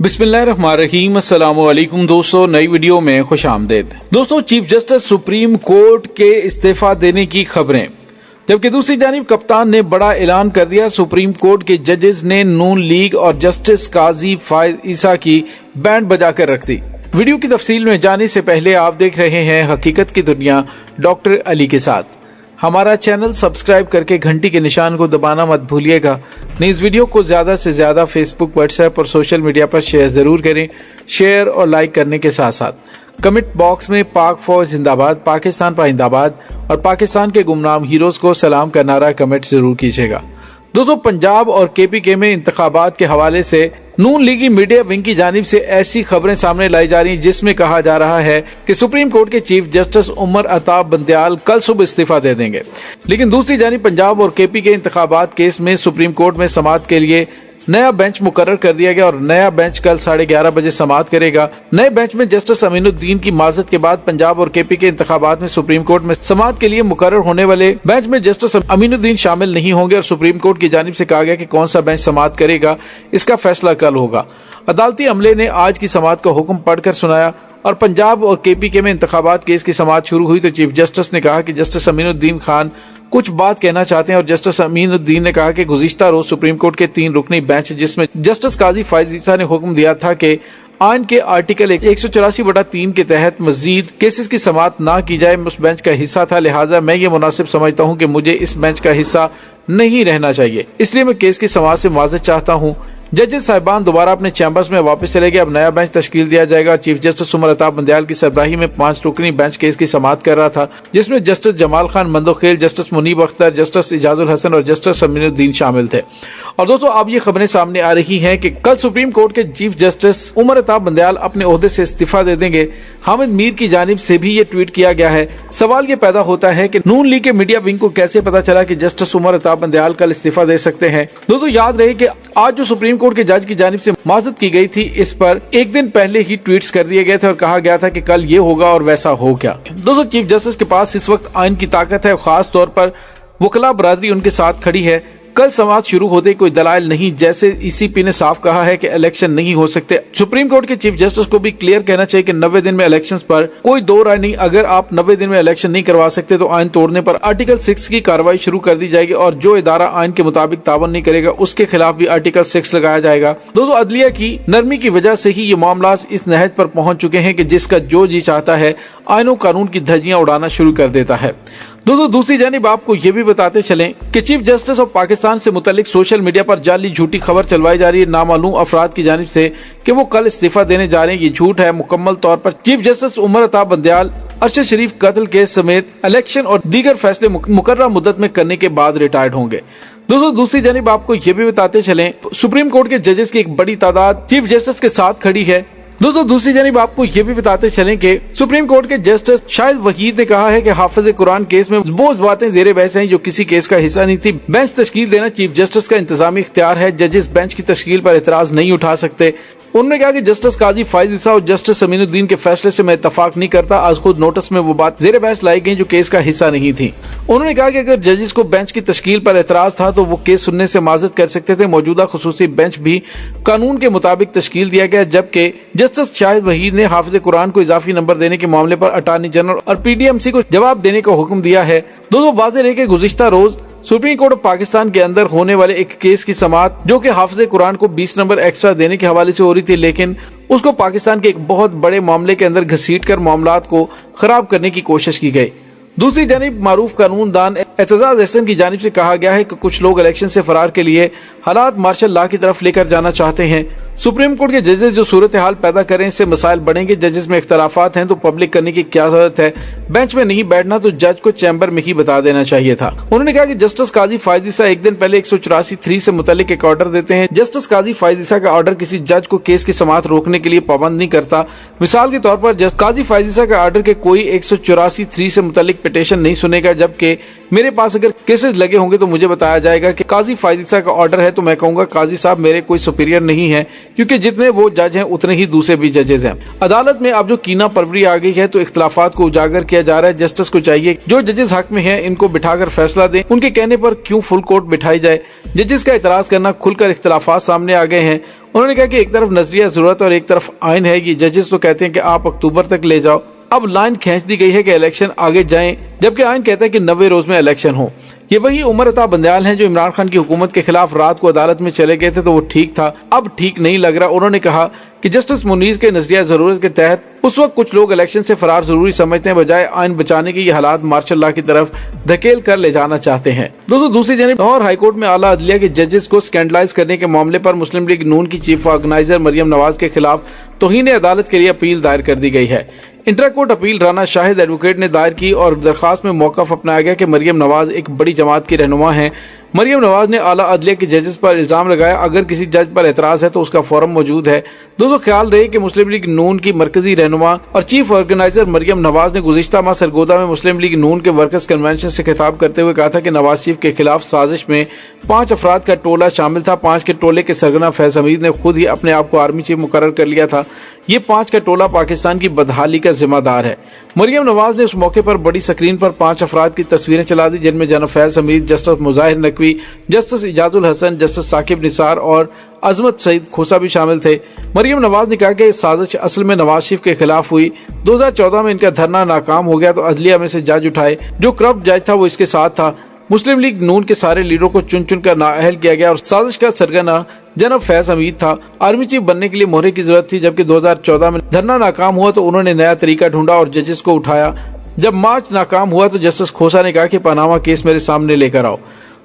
बिस्मिल्लाहिर्रहमानिर्रहीम। अस्सलामुअलैकुम दोस्तों, नई वीडियो में खुश आमदेद। दोस्तों, चीफ जस्टिस सुप्रीम कोर्ट के इस्तीफा देने की खबरें, जबकि दूसरी जानिब कप्तान ने बड़ा ऐलान कर दिया। सुप्रीम कोर्ट के जजेस ने नून लीग और जस्टिस काजी फायज ईसा की बैंड बजाकर रख दी। वीडियो की तफसील में जाने से पहले आप देख रहे हैं हकीकत की दुनिया डॉक्टर अली के साथ। हमारा चैनल सब्सक्राइब करके घंटी के निशान को दबाना मत भूलिएगा। इस वीडियो को ज्यादा से ज्यादा फेसबुक, व्हाट्सएप और सोशल मीडिया पर शेयर जरूर करें। शेयर और लाइक करने के साथ साथ कमेंट बॉक्स में पाक फौज जिंदाबाद, पाकिस्तान पाइंदाबाद और पाकिस्तान के गुमनाम हीरोज को सलाम का नारा कमेंट जरूर कीजिएगा। दोस्तों, पंजाब और केपीके में इंतखाबात के हवाले से नून लीगी मीडिया विंग की जानिब से ऐसी खबरें सामने लाई जा रही हैं जिसमें कहा जा रहा है कि सुप्रीम कोर्ट के चीफ जस्टिस उमर अताब बंदयाल कल सुबह इस्तीफा दे देंगे। लेकिन दूसरी जानिब पंजाब और केपीके इंतखाबात केस में सुप्रीम कोर्ट में समाअत के लिए नया बेंच मुकर्रर कर दिया गया और नया बेंच कल 11:30 बजे समाअत करेगा। नए बेंच में जस्टिस अमीनुद्दीन की माजत के बाद पंजाब और केपी के इंतखाबात में सुप्रीम कोर्ट में समाअत के लिए मुकर्रर होने वाले बेंच में जस्टिस अमीनुद्दीन शामिल नहीं होंगे और सुप्रीम कोर्ट की जानिब से कहा गया कि कौन सा बेंच समाअत करेगा, इसका फैसला कल होगा। अदालती अमले ने आज की समाअत का हुक्म पढ़कर सुनाया और पंजाब और केपीके में इंतखाबात केस की समाअत शुरू हुई तो चीफ जस्टिस ने कहा कि जस्टिस अमीनुद्दीन खान कुछ बात कहना चाहते हैं और जस्टिस अमीनुद्दीन ने कहा कि गुज़िश्ता रोज सुप्रीम कोर्ट के 3 रुकनी बेंच जिसमें जस्टिस काजी फायज ईसा ने हुक्म दिया था कि आइन के आर्टिकल 184/3 के तहत मजीद केसेस की समाअत ना की जाए, उस बेंच का हिस्सा था। लिहाजा मैं ये मुनासिब समझता हूँ कि मुझे इस बेंच का हिस्सा नहीं रहना चाहिए, इसलिए मैं केस की समाअत से माजरत चाहता हूँ। जजेस साहिबान दोबारा अपने चैम्बर्स में वापस चले गए। अब नया बेंच तश्कील दिया जाएगा। चीफ जस्टिस उमर अताब बंदयाल की सरबराही में 5 रुकनी बेंच केस की समाअत कर रहा था, जिसमें justice Jamal Khan Mandokhel, justice Munib Akhtar, justice Ijazul Hasan और जस्टिस अमीनुद्दीन शामिल थे। और दोस्तों, अब ये खबरें सामने आ रही हैं कि कल सुप्रीम कोर्ट के चीफ जस्टिस उमर अताब बंदयाल अपने ओहदे से इस्तीफा दे देंगे। हामिद मीर की जानिब से भी ये ट्वीट किया गया है। सवाल ये पैदा होता है कि नून लीग के मीडिया विंग को कैसे पता चला कि जस्टिस उमर अताब बंदयाल कल इस्तीफा दे सकते हैं। दोस्तों, याद रहे कि आज जो सुप्रीम कोर्ट के जज की जानिब से माजरत की गई थी, इस पर एक दिन पहले ही ट्वीट्स कर दिए गए थे और कहा गया था कि कल ये होगा और वैसा हो गया। दोस्तों, चीफ जस्टिस के पास इस वक्त आइन की ताकत है, खास तौर पर वकला बरादरी उनके साथ खड़ी है। कल समाअत शुरू होते कोई दलाइल नहीं, जैसे ईसीपी ने साफ कहा है कि इलेक्शन नहीं हो सकते। सुप्रीम कोर्ट के चीफ जस्टिस को भी क्लियर कहना चाहिए कि 90 दिन में इलेक्शंस पर कोई दो राय नहीं। अगर आप 90 दिन में इलेक्शन नहीं करवा सकते तो आइन तोड़ने पर आर्टिकल 6 की कार्रवाई शुरू कर दी जाएगी और जो इदारा आइन के मुताबिक तावन नहीं करेगा उसके खिलाफ भी आर्टिकल 6 लगाया जाएगा। दोस्तों, अदलिया की नरमी की वजह से ही ये मामला इस नहज पर पहुंच चुके हैं कि जिसका जो जी चाहता है आइन और कानून की धज्जियां उड़ाना शुरू कर देता है। दोस्तों, दूसरी जानिब आपको ये भी बताते चलें कि चीफ जस्टिस ऑफ पाकिस्तान से मुतल्लिक सोशल मीडिया पर जाली झूठी खबर चलवाई जा रही है नामालूम अफराद की जानिब से कि वो कल इस्तीफा देने जा रहे हैं। ये झूठ है। मुकम्मल तौर पर चीफ जस्टिस उमर अताब बंदयाल अरशद शरीफ कत्ल केस समेत इलेक्शन और दीगर फैसले मुकर्रर मुद्दत में करने के बाद रिटायर्ड होंगे। दोस्तों, दूसरी जानिब आपको ये भी बताते चलें सुप्रीम कोर्ट के जजेस की एक बड़ी तादाद चीफ जस्टिस के साथ खड़ी है। दोस्तों, दूसरी जानिब आपको ये भी बताते चलें कि सुप्रीम कोर्ट के जस्टिस शाहिद वहीद ने कहा है कि हाफिज कुरान केस में वो बातें जेरे बहस हैं जो किसी केस का हिस्सा नहीं थी। बेंच तश्कील देना चीफ जस्टिस का इंतजामी इख्तियार है। जजेस बेंच की तश्कील पर एतराज नहीं उठा सकते। उन्होंने कहा कि जस्टिस काजी फायज ईसा और जस्टिस अमीनुद्दीन के फैसले से मैं इत्तफाक नहीं करता। आज खुद नोटिस में वो बात जेरे बहस लाई गई जो केस का हिस्सा नहीं थी। उन्होंने कहा कि अगर जजेस को बेंच की तश्कील पर एतराज था तो वो केस सुनने से माजरत कर सकते थे। मौजूदा खुसूसी बेंच भी कानून के मुताबिक तश्कील दिया गया, जबकि जस्टिस शाहिद वहीद ने हाफिज कुरान को इजाफी नंबर देने के मामले पर अटॉर्नी जनरल और पीडीएमसी को जवाब देने का हुक्म दिया है। दोस्तों, वाज़ेह रहे कि गुज़िश्ता रोज सुप्रीम कोर्ट ऑफ पाकिस्तान के अंदर होने वाले एक केस की समाअत जो कि हाफिज कुरान को 20 नंबर एक्स्ट्रा देने के हवाले से हो रही थी, लेकिन उसको पाकिस्तान के एक बहुत बड़े मामले के अंदर घसीटकर मामलात को खराब करने की कोशिश की गई। दूसरी जानिब मारूफ कानूनदान एतजाज अहसन की जानिब से कहा गया है कि कुछ लोग इलेक्शन से फरार के लिए हालात मार्शल लॉ की तरफ लेकर जाना चाहते हैं। सुप्रीम कोर्ट के जजेस जो सूरत हाल पैदा करें इससे मसाइल बढ़ेंगे। जजेस में इख्तलाफात हैं तो पब्लिक करने की क्या जरूरत है। बेंच में नहीं बैठना तो जज को चैम्बर में ही बता देना चाहिए था। उन्होंने कहा कि जस्टिस काजी फायज ईसा एक दिन पहले 184(3) से मुतल्लिक एक ऑर्डर देते हैं। जस्टिस काजी फायज ईसा का ऑर्डर किसी जज को केस की समाअत रोकने के लिए पाबंद नहीं करता। मिसाल के तौर पर काजी फायज ईसा का ऑर्डर के कोई 184(3) से मुतल्लिक पिटीशन नहीं सुनेगा, जबकि मेरे पास अगर केसेस लगे होंगे तो मुझे बताया जाएगा कि काजी फाइजिसा का ऑर्डर है, तो मैं कहूंगा काजी साहब मेरे कोई सुपीरियर नहीं है, क्योंकि जितने वो जज हैं उतने ही दूसरे भी जजेस हैं। अदालत में अब जो कीना परवरी आ गई है तो इख्तलाफात को उजागर किया जा रहा है। जस्टिस को चाहिए जो जजेस हक में हैं इनको बिठाकर फैसला दें, उनके कहने पर क्यों फुल कोर्ट बिठाई जाए। जजेस का इतराज करना खुलकर इख्तलाफात सामने आ गए हैं। उन्होंने कहा कि एक तरफ नजरिया जरूरत और एक तरफ आइन है। ये जजेस तो कहते हैं कि आप अक्टूबर तक ले जाओ, अब लाइन खींच दी गई है कि इलेक्शन आगे जाएं, जबकि आइन कहता है कि 90 रोज में इलेक्शन हो। ये वही उमर अता बंदयाल हैं जो इमरान खान की हुकूमत के खिलाफ रात को अदालत में चले गए थे तो वो ठीक था, अब ठीक नहीं लग रहा। उन्होंने कहा कि जस्टिस मुनीर के नजरिया जरूरत के तहत उस वक्त कुछ लोग इलेक्शन से फरार जरूरी समझते हैं, बजाय आइन बचाने के ये हालात मार्शल लॉ की तरफ धकेल कर ले जाना चाहते हैं। दोस्तों दूसरी जानब लाहौर हाईकोर्ट में आला अदलिया के जजेस को स्कैंडलाइज करने के मामले पर मुस्लिम लीग नून की चीफ ऑर्गेनाइजर मरियम नवाज के खिलाफ तौहीन अदालत के लिए अपील दायर कर दी गई है। Intra court appeal Rana Shahid advocate ने दायर की और दरखास्त में मौकफ अपनाया गया कि मरियम नवाज एक बड़ी जमात की रहनुमा है। मरियम नवाज ने आला अदलिया के जजेस पर इल्जाम लगाया, अगर किसी जज पर एतराज है तो उसका फोरम मौजूद है। दोस्तों ख्याल रहे कि मुस्लिम लीग नून की मरकजी रहनुमा और चीफ ऑर्गेनाइजर मरियम नवाज ने गुज़िश्ता माह सरगोदा में मुस्लिम लीग नून के वर्कर्स कन्वेंशन से खिताब करते हुए कहा था कि नवाज शरीफ के खिलाफ साजिश में 5 अफराद का टोला शामिल था। 5 के टोले के सरगना फैज हमीद ने खुद ही अपने आप को आर्मी चीफ मुकर्रर कर लिया था। ये 5 का टोला पाकिस्तान की बदहाली का जिम्मेदार है। मरियम नवाज ने उस मौके पर बड़ी स्क्रीन पर 5 अफराद की तस्वीरें चला दी, जिनमें जनाब Faiz Hamid, justice Muzahir Naqvi, justice Ijazul Hasan, justice Saqib Nisar और अजमत सईद खोसा भी शामिल थे। मरियम नवाज ने कहा कि साजिश असल में नवाज शरीफ के खिलाफ हुई। 2014 में इनका धरना नाकाम हो गया तो अदलिया में से जज उठाए, जो करप्ट जज था वो इसके साथ था। मुस्लिम लीग नून के सारे लीडरों को चुन चुन कर नाअहल किया गया और साजिश का सरगना जनाब फैज हमीद था। आर्मी चीफ बनने के लिए मोहरे की जरूरत थी, जबकि 2014 में धरना नाकाम हुआ तो उन्होंने नया तरीका ढूंढा और जजेस को उठाया। जब मार्च नाकाम हुआ तो जस्टिस खोसा ने कहा कि पनामा केस मेरे सामने लेकर आओ।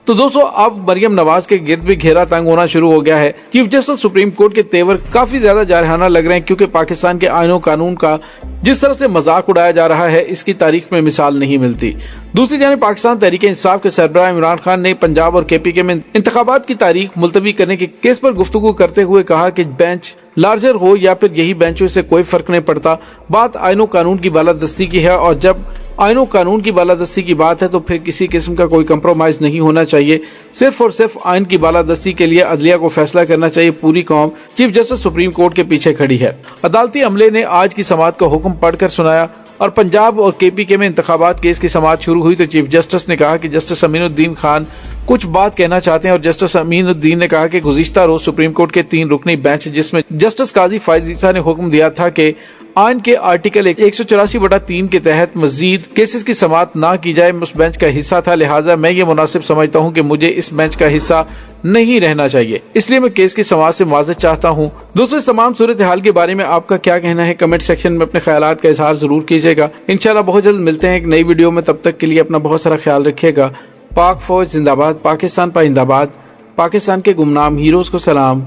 तो दोस्तों अब मरियम नवाज के गिर्द भी घेरा तंग होना शुरू हो गया है। चीफ जस्टिस सुप्रीम कोर्ट के तेवर काफी ज्यादा जारहाना लग रहे हैं, क्योंकि पाकिस्तान के आईनों कानून का जिस तरह से मजाक उड़ाया जा रहा है इसकी तारीख में मिसाल नहीं मिलती। दूसरी जानिब पाकिस्तान तहरीक इंसाफ के सरबराह इमरान खान ने पंजाब और KPK में इंतखाबात की तारीख मुलतवी करने के केस पर गुफ्तगू करते हुए कहा कि बेंच लार्जर हो या फिर यही बेंचों से कोई फर्क नहीं पड़ता, बात आईनों कानून की बालादस्ती की है और जब आईनों कानून की बालादस्ती की बात है तो फिर किसी किस्म का कोई कंप्रोमाइज नहीं होना चाहिए। सिर्फ और सिर्फ आइन की बालादस्ती के लिए अदलिया को फैसला करना चाहिए। पूरी कौम चीफ जस्टिस सुप्रीम कोर्ट के पीछे खड़ी है। अदालती अमले ने आज की समाअत का हुक्म पढ़कर सुनाया और पंजाब और KPK में इंतखाबात केस की समाअत शुरू हुई तो चीफ जस्टिस ने कहा कि जस्टिस अमीनुद्दीन खान कुछ बात कहना चाहते हैं और जस्टिस अमीनुद्दीन ने कहा कि गुज़िश्ता रोज सुप्रीम कोर्ट के 3 रुकनी बेंच जिसमें जस्टिस काजी फाइजिसा ने हुक्म दिया था कि आइन के आर्टिकल 184/3 के तहत मजीद केसेस की समाअत ना की जाए, उस बेंच का हिस्सा था। लिहाजा मैं ये मुनासिब समझता हूँ कि मुझे इस बेंच का हिस्सा नहीं रहना चाहिए, इसलिए मैं केस की समाअत से माज़रत चाहता हूँ। दोस्तों इस तमाम सूरत हाल के बारे में आपका क्या कहना है, कमेंट सेक्शन में अपने ख्यालात का इजहार जरूर कीजिएगा। इंशाल्लाह बहुत जल्द मिलते हैं एक नई वीडियो में, तब तक के लिए अपना बहुत सारा ख्याल रखिएगा। पाक फौज जिंदाबाद, पाकिस्तान पाइंदाबाद, पाकिस्तान के गुमनाम हीरोज को सलाम,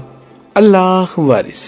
अल्लाह वारिस।